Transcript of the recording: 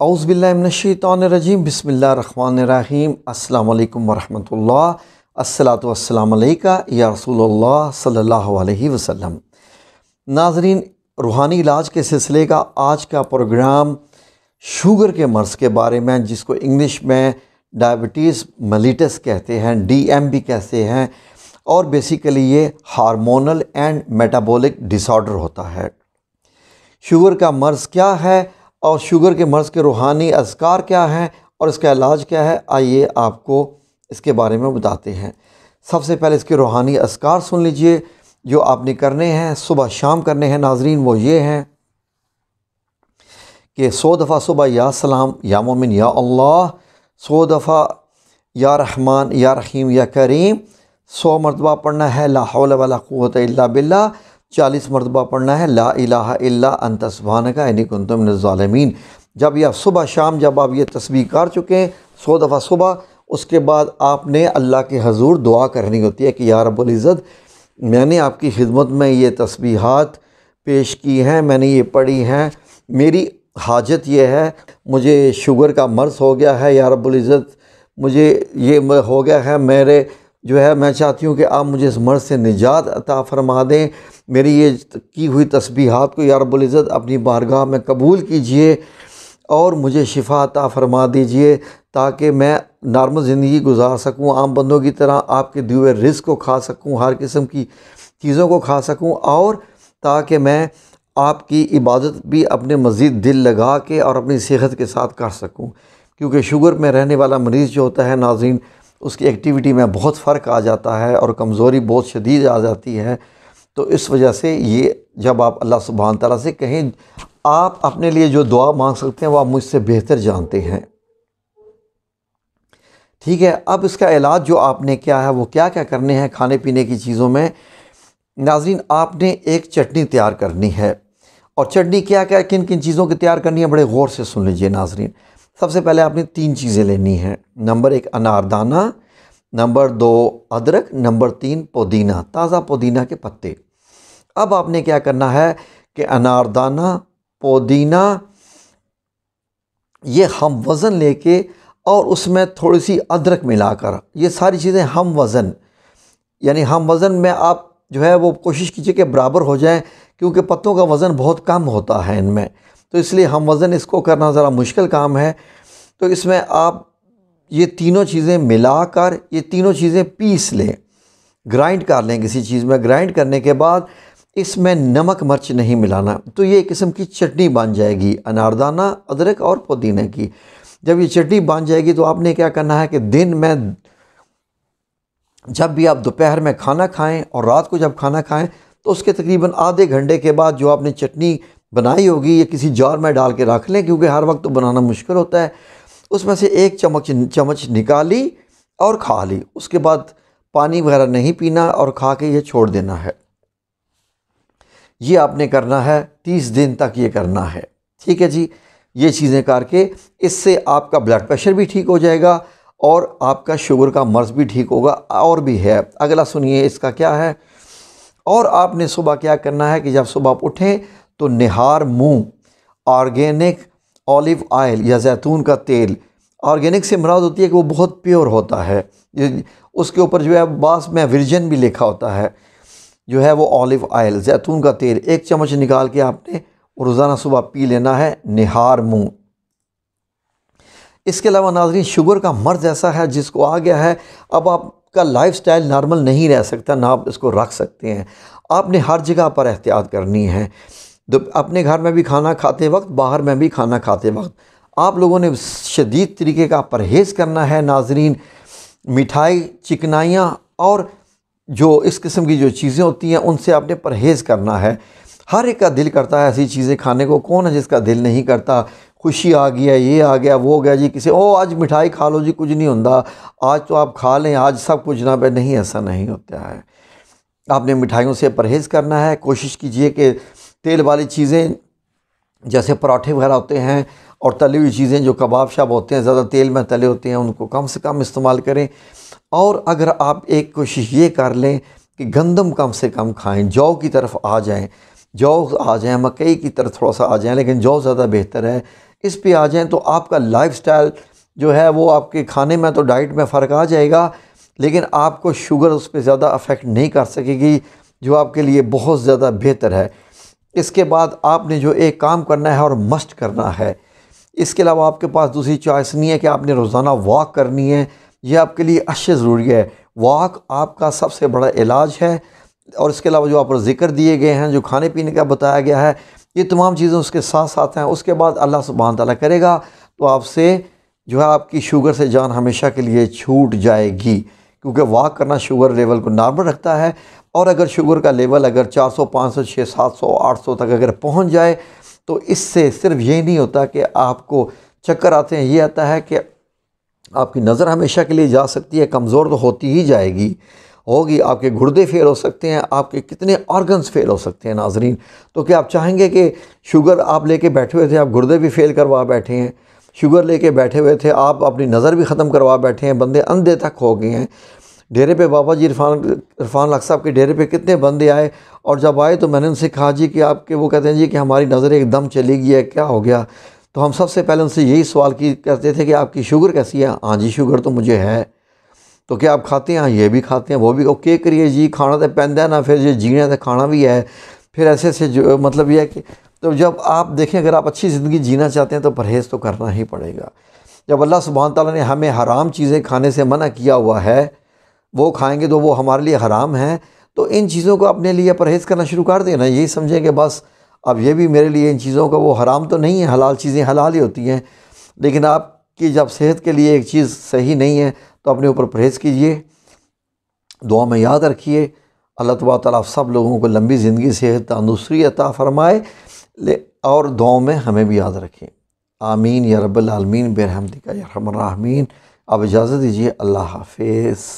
औज़ु बिल्लाहि मिनश्शैतानिर्रजीम बिस्मिल्लाहिर्रहमानिर्रहीम अस्सलामु अलैकुम वरहमतुल्लाह अस्सलातु वस्सलामु अलैका या रसूलल्लाह सल्लल्लाहु अलैहि वसल्लम। नाज़रीन, रूहानी इलाज के सिलसिले का आज का प्रोग्राम शुगर के मर्ज़ के बारे में, जिसको इंग्लिश में डायबिटीज़ मेलिटस कहते हैं, DM भी कहते हैं, और बेसिकली ये हार्मोनल एंड मेटाबॉलिक डिसऑर्डर होता है। शुगर का मर्ज़ क्या है और शुगर के मर्ज़ के रूहानी अज़कार क्या हैं और इसका इलाज क्या है, आइए आपको इसके बारे में बताते हैं। सबसे पहले इसके रूहानी अज़कार सुन लीजिए जो आपने करने हैं, सुबह शाम करने हैं। नाज़रीन, वो ये हैं कि 100 दफ़ा सुबह या सलाम या मोमिन या अल्लाह, 100 दफ़ा या रहमान या रहीम या करीम, 100 मरतबा पढ़ना है ला हौला वला कुव्वता इल्ला बिल्लाह, 40 मरतबा पढ़ना है ला इलाहा इल्ला अंता सुब्हानका इन्नी कुन्तु मिनज़ ज़ालिमीन। जब ये सुबह शाम जब आप ये तस्बीह कर चुके हैं 100 दफ़ा सुबह, उसके बाद आपने अल्लाह के हजूर दुआ करनी होती है कि या रब्बुल इज़्ज़त, मैंने आपकी खिदमत में ये तस्बीहात पेश की हैं, मैंने ये पढ़ी हैं, मेरी हाजत ये है, मुझे शुगर का मर्ज़ हो गया है या रब्बुल इज़्ज़त, मुझे ये हो गया है, मेरे जो है मैं चाहती हूँ कि आप मुझे इस मर्ज़ से निजात अता फ़रमा दें। मेरी ये की हुई तस्बीहात को या रब्बुल इज़्ज़त अपनी बारगाह में कबूल कीजिए और मुझे शिफा अता फ़रमा दीजिए ताकि मैं नॉर्मल ज़िंदगी गुजार सकूँ, आम बंदों की तरह आपके दिए हुए रिज़्क़ को खा सकूँ, हर किस्म की चीज़ों को खा सकूँ, और ताकि मैं आपकी इबादत भी अपने मज़ीद दिल लगा के और अपनी सेहत के साथ कर सकूँ। क्योंकि शुगर में रहने वाला मरीज़ जो होता है नाज़रीन, उसकी एक्टिविटी में बहुत फ़र्क आ जाता है और कमज़ोरी बहुत शदीद आ जाती है। तो इस वजह से ये जब आप अल्लाह सुब्हान तआला से कहें, आप अपने लिए जो दुआ मांग सकते हैं वो आप मुझसे बेहतर जानते हैं, ठीक है। अब इसका इलाज जो आपने क्या है वो क्या क्या करने हैं खाने पीने की चीज़ों में। नाज़रीन, आपने एक चटनी तैयार करनी है, और चटनी क्या क्या किन किन चीज़ों की तैयार करनी है बड़े गौर से सुन लीजिए नाज़रीन। सबसे पहले आपने 3 चीज़ें लेनी हैं। नंबर 1 अनारदाना, नंबर 2 अदरक, नंबर 3 पुदीना, ताज़ा पुदीना के पत्ते। अब आपने क्या करना है कि अनारदाना, पुदीना, ये हम वज़न लेके और उसमें थोड़ी सी अदरक मिलाकर, ये सारी चीज़ें हम वज़न, यानी हम वज़न में आप जो है वो कोशिश कीजिए कि बराबर हो जाएं, क्योंकि पत्तों का वज़न बहुत कम होता है इनमें, तो इसलिए हम वज़न इसको करना ज़रा मुश्किल काम है। तो इसमें आप ये तीनों चीज़ें मिलाकर ये तीनों चीज़ें पीस लें, ग्राइंड कर लें किसी चीज़ में। ग्राइंड करने के बाद इसमें नमक मिर्च नहीं मिलाना, तो ये एक किस्म की चटनी बन जाएगी अनारदाना, अदरक और पुदीने की। जब ये चटनी बन जाएगी तो आपने क्या करना है कि दिन में जब भी आप दोपहर में खाना खाएं और रात को जब खाना खाएं तो उसके तकरीबन आधे घंटे के बाद जो आपने चटनी बनाई होगी ये किसी जार में डाल के रख लें, क्योंकि हर वक्त तो बनाना मुश्किल होता है। उसमें से 1 चम्मच निकाली और खा ली, उसके बाद पानी वगैरह नहीं पीना और खा के ये छोड़ देना है। ये आपने करना है 30 दिन तक ये करना है, ठीक है जी। ये चीज़ें करके इससे आपका ब्लड प्रेशर भी ठीक हो जाएगा और आपका शुगर का मर्ज़ भी ठीक होगा। और भी है, अगला सुनिए इसका क्या है। और आपने सुबह क्या करना है कि जब सुबह आप उठें तो निहार मुँह ऑर्गेनिक ऑलिव ऑयल या जैतून का तेल, ऑर्गेनिक से मुराद होती है कि वो बहुत प्योर होता है, उसके ऊपर जो है बास में वर्जिन भी लिखा होता है, जो है वो ऑलिव ऑयल जैतून का तेल 1 चम्मच निकाल के आपने रोज़ाना सुबह पी लेना है, निहार मुँह। इसके अलावा नाज़रीन, शुगर का मर्ज़ ऐसा है जिसको आ गया है, अब आपका लाइफस्टाइल नॉर्मल नहीं रह सकता, ना आप इसको रख सकते हैं। आपने हर जगह पर एहतियात करनी है, अपने घर में भी खाना खाते वक्त, बाहर में भी खाना खाते वक्त आप लोगों ने शदीद तरीके का परहेज़ करना है नाज़रीन। मिठाई, चिकनाइयाँ और जो इस किस्म की जो चीज़ें होती हैं उनसे आपने परहेज़ करना है। हर एक का दिल करता है ऐसी चीज़ें खाने को, कौन है जिसका दिल नहीं करता। खुशी आ गया, ये आ गया, वो हो गया जी, किसी आज मिठाई खा लो जी, कुछ नहीं होता, आज तो आप खा लें, आज सब कुछ ना पे, नहीं, ऐसा नहीं होता है। आपने मिठाइयों से परहेज़ करना है। कोशिश कीजिए कि तेल वाली चीज़ें जैसे पराठे वगैरह होते हैं और तली हुई चीज़ें जो कबाब शाब होते हैं ज़्यादा तेल में तले होते हैं, उनको कम से कम इस्तेमाल करें। और अगर आप एक कोशिश ये कर लें कि गंदम कम से कम खाएं, जौ की तरफ आ जाएं, जौ आ जाएं, मकई की तरफ थोड़ा सा आ जाएं, लेकिन जौ ज़्यादा बेहतर है। اس پہ آ جائیں تو آپ کا لائف سٹائل جو ہے وہ آپ کے کھانے میں تو ڈائٹ میں فرق آ جائے گا، لیکن آپ کو شوگر اس پہ زیادہ افیکٹ نہیں کر سکے گی، جو آپ کے لیے بہت زیادہ بہتر ہے۔ اس کے بعد آپ نے جو ایک کام کرنا ہے اور مسٹ کرنا ہے، اس کے علاوہ آپ کے پاس دوسری چوائس نہیں ہے کہ آپ نے روزانہ واک کرنی ہے، یہ آپ کے لیے اشد ضروری ہے۔ واک آپ کا سب سے بڑا علاج ہے، اور اس کے علاوہ جو آپ کو ذکر دیے گئے ہیں، جو کھانے پینے کا بتایا گیا ہے، یہ تمام چیزیں اس کے ساتھ ساتھ ہیں۔ اس کے بعد اللہ سبحانہ تعالیٰ کرے گا تو آپ سے جو ہے آپ کی شوگر سے جان ہمیشہ کے لیے چھوٹ جائے گی، کیونکہ واک کرنا شوگر لیول کو نارمل رکھتا ہے، اور اگر شوگر کا لیول اگر 400 500 600 700 800 تک اگر پہنچ جائے تو اس سے صرف یہ نہیں ہوتا کہ آپ کو چکر آتے ہیں، یہ آتا ہے کہ آپ کی نظر ہمیشہ کے لیے جا سکتی ہے، کمزور تو ہوتی ہی جائے گی، ہوگی، آپ کے گردے فیل ہو سکتے ہیں، آپ کے کتنے آرگنز فیل ہو سکتے ہیں۔ ناظرین، تو کیا آپ چاہیں گے کہ شوگر آپ لے کے بیٹھے ہوئے تھے، آپ گردے بھی فیل کروا بیٹھے ہیں، شوگر لے کے بیٹھے ہوئے تھے، آپ اپنی نظر بھی ختم کروا بیٹھے ہیں، بندے اندھے تک ہو گئے ہیں۔ ڈیرے پہ بابا جی عرفان الحق صاحب کے ڈیرے پہ کتنے بندے آئے، اور جب آئے تو میں نے ان سے کہا جی کہ آپ کے، وہ کہتے ہیں جی کہ ہماری نظر ایک دم چلی گئی ہے، کیا ہو گیا؟ تو ہم سب سے پہلے ان سے یہی سوال کرتے تھے کہ آپ کی شوگر کیسی ہے؟ ہاں جی شوگر تو مجھے ہے۔ تو کیا آپ کھاتے ہیں؟ ہاں یہ بھی کھاتے ہیں، وہ بھی، اوکے کریے جی، کھانا تو پہنتا ہے نا، پھر یہ جینا تو کھانا بھی ہے، پھر ایسے سے جو مطلب یہ ہے کہ تو جب آپ دیکھیں اگر آپ اچھی زندگی جینا چاہتے ہیں تو پرہیز تو کرنا ہی پڑے گا۔ جب اللہ سبحانہ تعالیٰ نے ہمیں حرام چیزیں کھانے سے منع کیا ہوا ہے، وہ کھائیں گے تو وہ ہمارے لیے حرام ہیں، تو ان چیزوں کو اپنے لیے پرہیز کرنا شروع کر دینا، یہی سمجھیں کہ بس اب یہ بھی میرے لیے ان چیزوں کا وہ حرام تو نہیں ہے، حلال چیزیں حلال ہی ہوتی ہیں، لیکن آپ کی جب صحت کے لیے ایک چیز صحیح نہیں ہے تو اپنے اوپر پرہیز کیجئے۔ دعا میں یاد رکھیے، اللہ تبارک تعالیٰ سب لوگوں کو لمبی زندگی، صحت، تندرستی عطا فرمائے، اور دعاؤں میں ہمیں بھی یاد رکھیں۔ آمین یا رب العالمین برحمتک یا ارحم الراحمین۔ اب اجازت دیجیے، اللہ حافظ۔